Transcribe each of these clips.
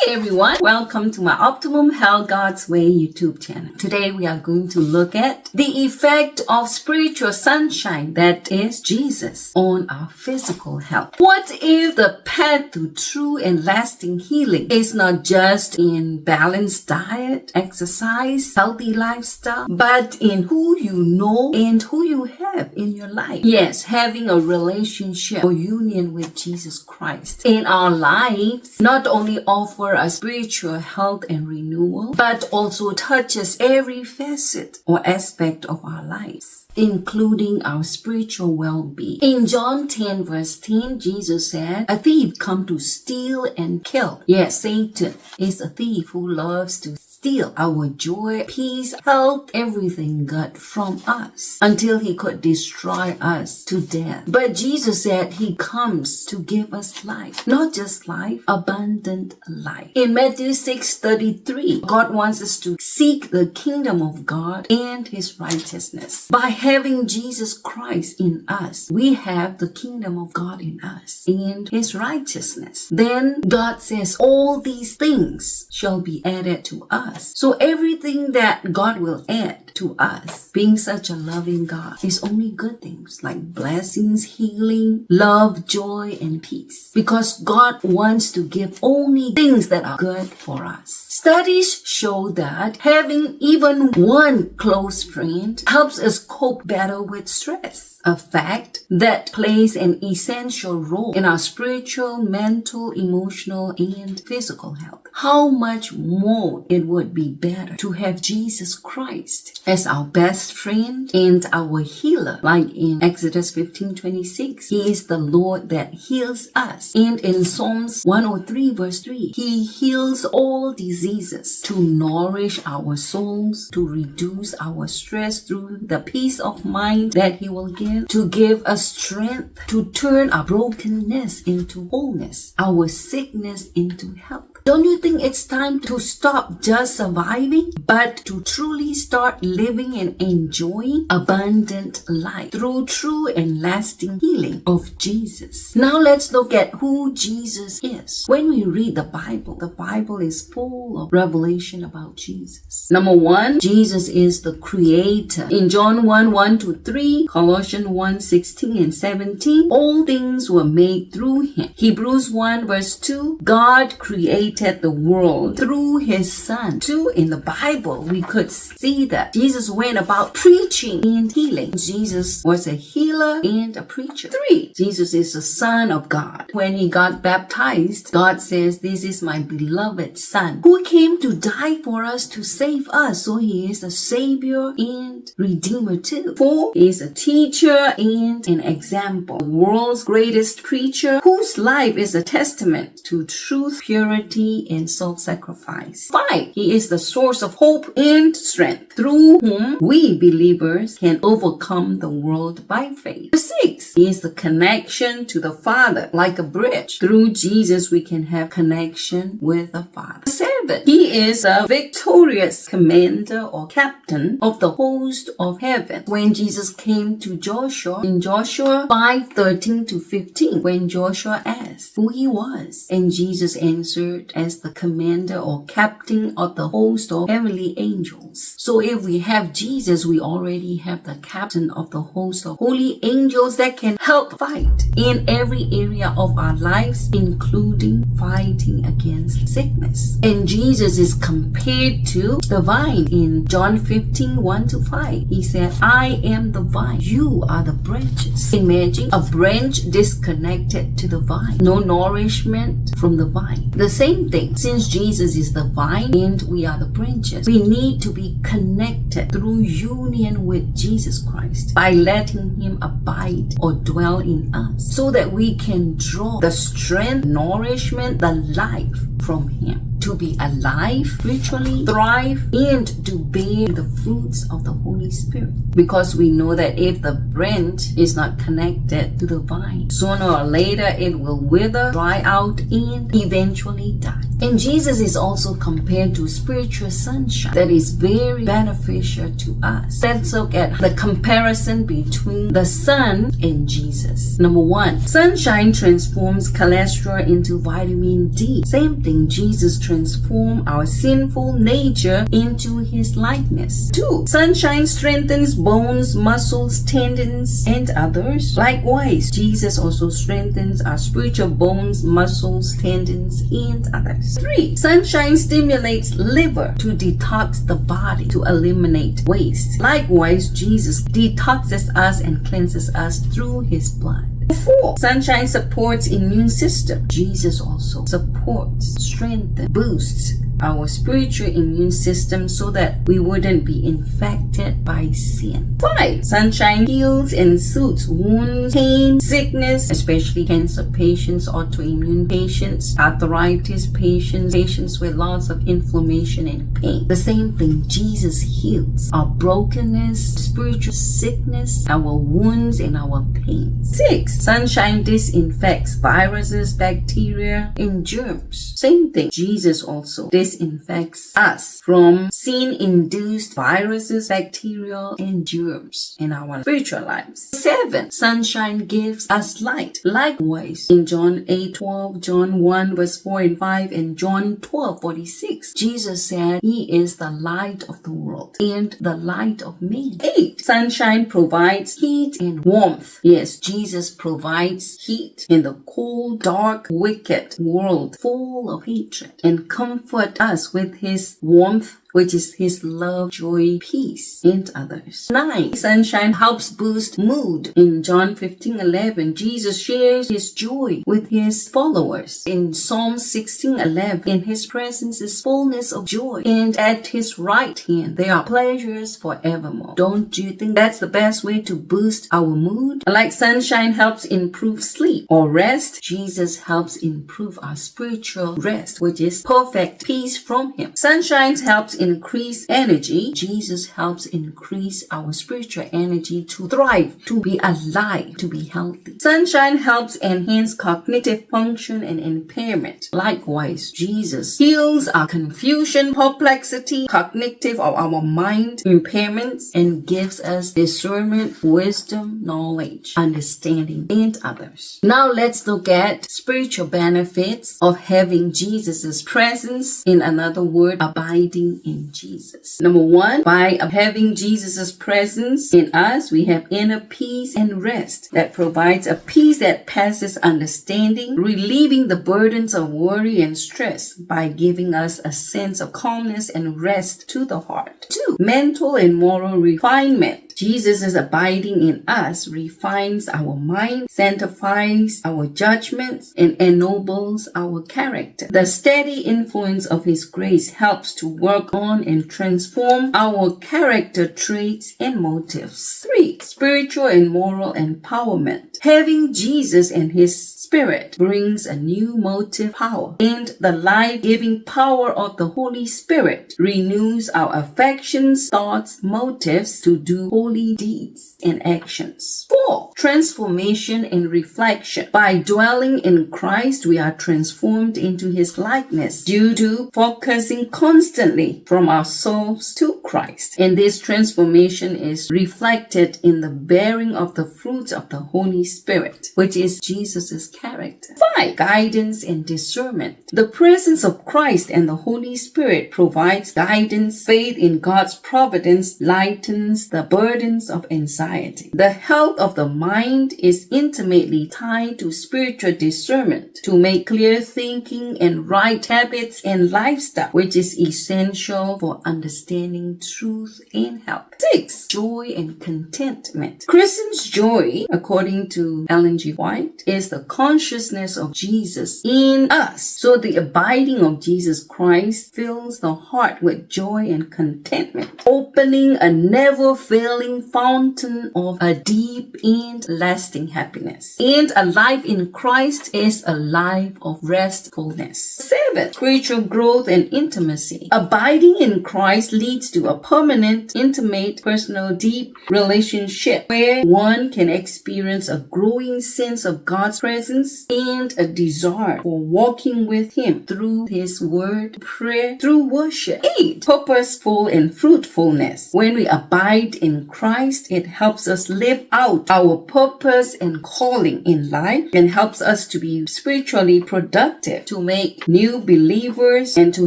Hi everyone, welcome to my Optimum Health God's Way YouTube channel. Today we are going to look at the effect of spiritual sunshine, that is Jesus, on our physical health. What if the path to true and lasting healing is not just in balanced diet, exercise, healthy lifestyle, but in who you know and who you have in your life? Yes, having a relationship or union with Jesus Christ in our lives not only offer a spiritual health and renewal, but also touches every facet or aspect of our lives, including our spiritual well-being. In John 10 verse 10, Jesus said, "A thief come to steal and kill." Yes, Satan is a thief who loves to steal our joy, peace, health, everything good from us until he could destroy us to death. But Jesus said he comes to give us life, not just life, abundant life. In Matthew 6:33, God wants us to seek the kingdom of God and his righteousness. By having Jesus Christ in us, we have the kingdom of God in us and his righteousness. Then God says all these things shall be added to us. So everything that God will add to us, being such a loving God, is only good things like blessings, healing, love, joy, and peace. Because God wants to give only things that are good for us. Studies show that having even one close friend helps us cope better with stress, a fact that plays an essential role in our spiritual, mental, emotional, and physical health. How much more it would be better to have Jesus Christ as our best friend and our healer, like in Exodus 15:26. He is the Lord that heals us. And in Psalms 103 verse 3, he heals all diseases to nourish our souls, to reduce our stress through the peace of mind that he will give us strength to turn our brokenness into wholeness, our sickness into health. Don't you think it's time to stop just surviving, but to truly start living and enjoying abundant life through true and lasting healing of Jesus? Now let's look at who Jesus is. When we read the Bible is full of revelation about Jesus. Number one, Jesus is the creator. In John 1:1-3, Colossians 1:16 and 17, all things were made through him. Hebrews 1 verse 2, God created the world through his son. 2, in the Bible, we could see that Jesus went about preaching and healing. Jesus was a healer and a preacher. 3, Jesus is the Son of God. When he got baptized, God says, "This is my beloved Son, who came to die for us, to save us." So he is a Savior and Redeemer too. 4, he is a teacher and an example. The world's greatest preacher, whose life is a testament to truth, purity, and self-sacrifice. 5, he is the source of hope and strength, through whom we believers can overcome the world by faith. 6, he is the connection to the Father, like a bridge. Through Jesus, we can have connection with the Father. 7, he is a victorious commander or captain of the host of heaven. When Jesus came to Joshua, in Joshua 5:13-15, when Joshua asked who he was, and Jesus answered as the commander or captain of the host of heavenly angels. So if we have Jesus, we already have the captain of the host of holy angels that can help fight in every area of our lives, including fighting against sickness. And Jesus is compared to the vine in John 15:1-5. He said, "I am the vine, you are the branches." Imagine a branch disconnected to the vine, no nourishment from the vine. The same thing, since Jesus is the vine and we are the branches, we need to be connected through union with Jesus Christ by letting him abide or dwell in us, so that we can draw the strength, nourishment, the life from him, to be alive, spiritually thrive, and to bear the fruits of the Holy Spirit. Because we know that if the branch is not connected to the vine, sooner or later it will wither, dry out, and eventually die. And Jesus is also compared to spiritual sunshine that is very beneficial to us. Let's look at the comparison between the sun and Jesus. Number one, sunshine transforms cholesterol into vitamin D. Same thing, Jesus transform our sinful nature into his likeness. 2. Sunshine strengthens bones, muscles, tendons, and others. Likewise, Jesus also strengthens our spiritual bones, muscles, tendons, and others. 3. Sunshine stimulates liver to detox the body, to eliminate waste. Likewise, Jesus detoxes us and cleanses us through his blood. 4. Sunshine supports immune system. Jesus also supports, strengthens, boosts our spiritual immune system so that we wouldn't be infected by sin. 5. Sunshine heals and soothes wounds, pain, sickness, especially cancer patients, autoimmune patients, arthritis patients, patients with lots of inflammation and pain. The same thing, Jesus heals our brokenness, spiritual sickness, our wounds, and our pains. 6. Sunshine disinfects viruses, bacteria, and germs. Same thing, Jesus also disinfects us from sin-induced viruses, bacteria, and germs in our spiritual lives. 7. Sunshine gives us light. Likewise, in John 8:12, John 1 verse 4 and 5, and John 12:46, Jesus said he is the light of the world and the light of men. 8. Sunshine provides heat and warmth. Yes, Jesus provides heat in the cold, dark, wicked world full of hatred, and comfort us with his warmth, which is his love, joy, peace, and others. 9. Sunshine helps boost mood. In John 15:11, Jesus shares his joy with his followers. In Psalm 16:11, in his presence is fullness of joy, and at his right hand there are pleasures forevermore. Don't you think that's the best way to boost our mood? Like sunshine helps improve sleep or rest, Jesus helps improve our spiritual rest, which is perfect peace from him. Sunshine helps increase energy. Jesus helps increase our spiritual energy to thrive, to be alive, to be healthy. Sunshine helps enhance cognitive function and impairment. Likewise, Jesus heals our confusion, perplexity, cognitive of our mind, impairments, and gives us discernment, wisdom, knowledge, understanding, and others. Now let's look at spiritual benefits of having Jesus' presence. In another word, abiding in Jesus. Number 1, by having Jesus' presence in us, we have inner peace and rest that provides a peace that passes understanding, relieving the burdens of worry and stress by giving us a sense of calmness and rest to the heart. 2, mental and moral refinement. Jesus' abiding in us refines our mind, sanctifies our judgments, and ennobles our character. The steady influence of his grace helps to work on and transform our character traits and motives. 3, spiritual and moral empowerment. Having Jesus and his Spirit brings a new motive power, and the life-giving power of the Holy Spirit renews our affections, thoughts, motives to do holy deeds and actions. 4, transformation and reflection. By dwelling in Christ, we are transformed into his likeness due to focusing constantly from our souls to Christ. And this transformation is reflected in the bearing of the fruits of the Holy Spirit, which is Jesus' character. 5, guidance and discernment. The presence of Christ and the Holy Spirit provides guidance. Faith in God's providence lightens the burdens of anxiety. The health of the mind is intimately tied to spiritual discernment to make clear thinking and right habits and lifestyle, which is essential for understanding truth and health. 6, joy and contentment. Christians' joy, according to Ellen G. White, is the consciousness of Jesus in us. So the abiding of Jesus Christ fills the heart with joy and contentment, opening a never-failing fountain of a deep and lasting happiness. And a life in Christ is a life of restfulness. 7, spiritual growth and intimacy. Abiding in Christ leads to a permanent, intimate, personal, deep relationship where one can experience a growing sense of God's presence and a desire for walking with him through his word, prayer, through worship. 8, purposeful and fruitfulness. When we abide in Christ, it helps us live out our purpose and calling in life, and helps us to be spiritually productive, to make new believers, and to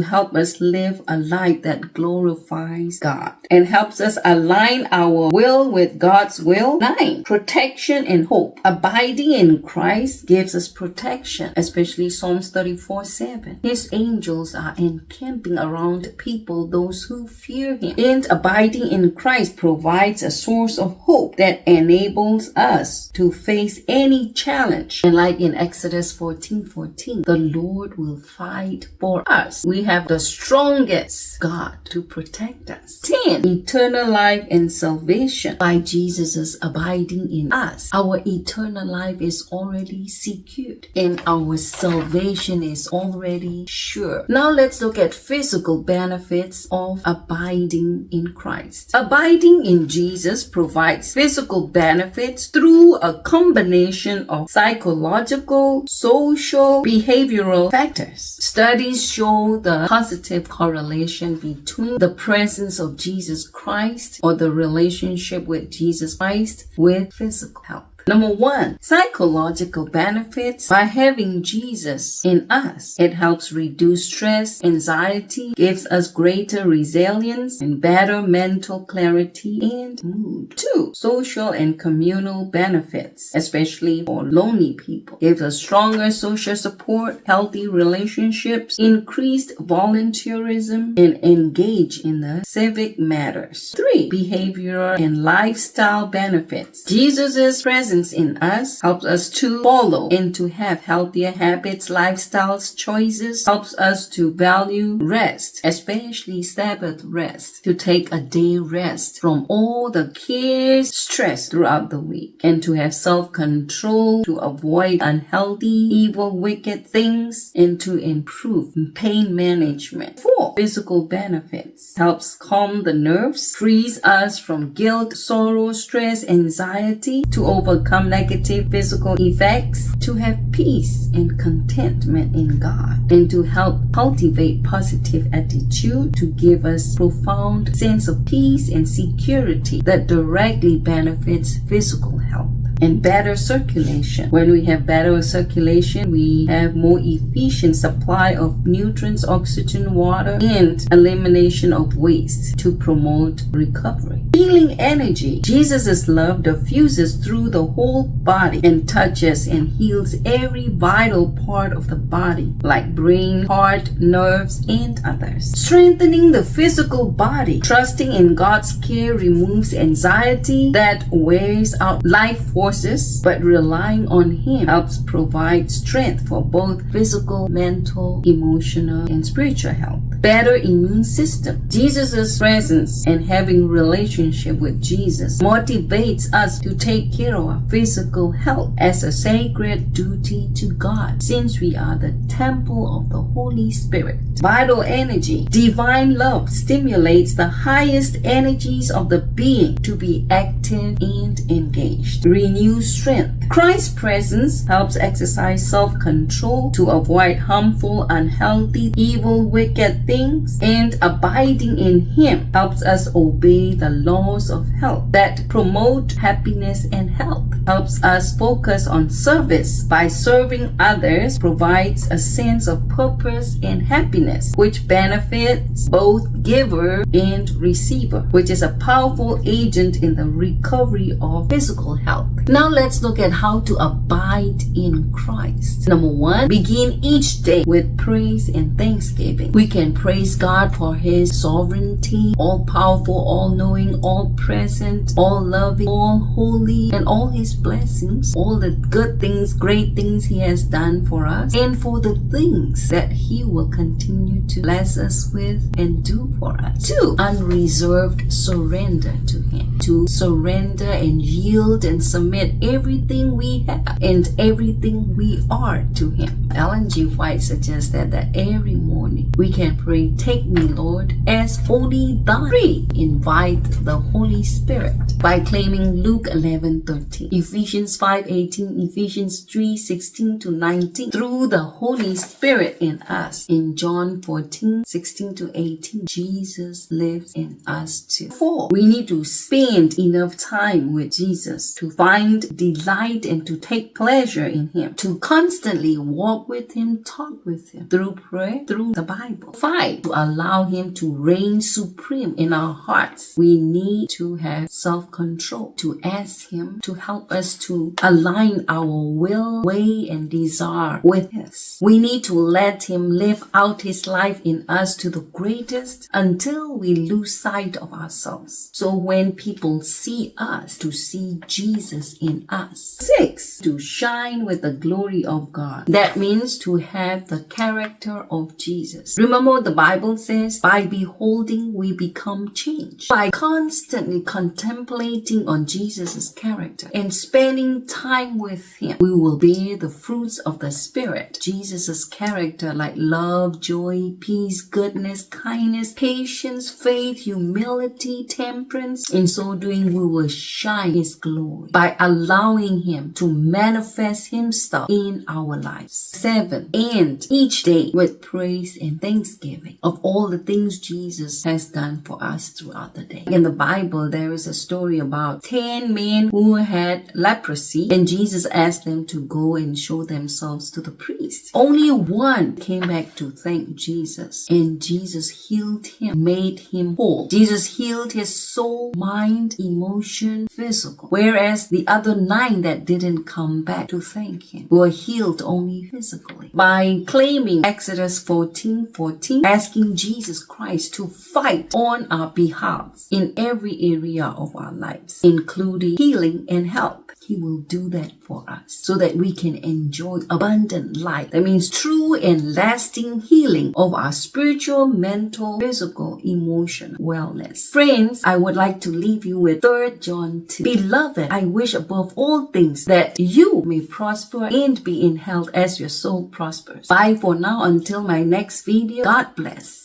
help us live a life that glorifies God, and helps us align our will with God's will. 9. Protection and hope. Abiding in Christ gives us protection, especially Psalms 34:7. His angels are encamping around people, those who fear him. And abiding in Christ provides a source of hope that enables us to face any challenge. And like in Exodus 14:14, the Lord will fight for us. We have the strongest God to protect us. 10. Eternal life and salvation. By Jesus' abiding in us, our eternal life is already secured and our salvation is already sure. Now let's look at physical benefits of abiding in Christ. Abiding in Jesus provides physical benefits through a combination of psychological, social, behavioral factors. Studies show the positive correlation between the presence of Jesus Christ, or the relationship with Jesus Christ, with physical health. Number 1, psychological benefits. By having Jesus in us, it helps reduce stress, anxiety, gives us greater resilience, and better mental clarity and mood. 2, social and communal benefits, especially for lonely people. Gives us stronger social support, healthy relationships, increased volunteerism, and engage in the civic matters. 3, behavioral and lifestyle benefits. Jesus' presence in us helps us to follow and to have healthier habits, lifestyles, choices, helps us to value rest, especially Sabbath rest, to take a day rest from all the cares, stress throughout the week, and to have self-control, to avoid unhealthy, evil, wicked things, and to improve pain management. 4, physical benefits. Helps calm the nerves, frees us from guilt, sorrow, stress, anxiety, to overcome negative physical effects, to have peace and contentment in God, and to help cultivate positive attitude, to give us profound sense of peace and security that directly benefits physical health. And better circulation. When we have better circulation, we have more efficient supply of nutrients, oxygen, water, and elimination of waste to promote recovery. Healing energy. Jesus' love diffuses through the whole body and touches and heals every vital part of the body, like brain, heart, nerves, and others. Strengthening the physical body. Trusting in God's care removes anxiety that wears out life forces, but relying on Him helps provide strength for both physical, mental, emotional, and spiritual health. Better immune system. Jesus' presence and having relationship with Jesus motivates us to take care of our physical health as a sacred duty to God, since we are the temple of the Holy Spirit. Vital energy. Divine love stimulates the highest energies of the being to be active and engaged. Renews strength. Christ's presence helps exercise self-control to avoid harmful, unhealthy, evil, wicked things, and abiding in Him helps us obey the laws of health that promote happiness and health. Helps us focus on service. By serving others provides a sense of purpose and happiness, which benefits both giver and receiver, which is a powerful agent in the recovery of physical health. Now let's look at how to abide in Christ. Number 1, begin each day with praise and thanksgiving. We can praise God for His sovereignty, all powerful, all knowing, all present, all loving, all holy, and all His blessings, all the good things, great things He has done for us, and for the things that He will continue to bless us with and do for us. 2, unreserved surrender to Him. To surrender and yield and submit everything we have and everything we are to Him. Ellen G. White suggests that every morning pray. We can pray, take me, Lord, as only thine. 3. Invite the Holy Spirit by claiming Luke 11:13, Ephesians 5:18, Ephesians 3:16 to 19, through the Holy Spirit in us. In John 14:16 to 18, Jesus lives in us too. 4. We need to spend enough time with Jesus to find delight and to take pleasure in Him, to constantly walk with Him, talk with Him through prayer, through the Bible. 5. To allow Him to reign supreme in our hearts. We need to have self-control, to ask Him to help us to align our will, way, and desire with His. We need to let Him live out His life in us to the greatest until we lose sight of ourselves. So when people see us, to see Jesus in us. 6. To shine with the glory of God. That means to have the character of Jesus. Remember, the Bible says, by beholding we become changed. By constantly contemplating on Jesus' character and spending time with Him, we will bear the fruits of the Spirit. Jesus' character like love, joy, peace, goodness, kindness, patience, faith, humility, temperance. In so doing, we will shine His glory by allowing Him to manifest Himself in our lives. 7. End each day with praise and thanksgiving of all the things Jesus has done for us throughout the day. In the Bible, there is a story about 10 men who had leprosy, and Jesus asked them to go and show themselves to the priest. Only one came back to thank Jesus, and Jesus healed him, made him whole. Jesus healed his soul, mind, emotion, physical, whereas the other 9 that didn't come back to thank Him were healed only physically. By claiming Exodus 14:14, asking Jesus Christ to fight on our behalf in every area of our lives, including healing and help, He will do that for us so that we can enjoy abundant life. That means true and lasting healing of our spiritual, mental, physical, emotional wellness. Friends, I would like to leave you with 3 John 2. Beloved, I wish above all things that you may prosper and be in health as your soul prospers. Bye for now until my next video. God bless.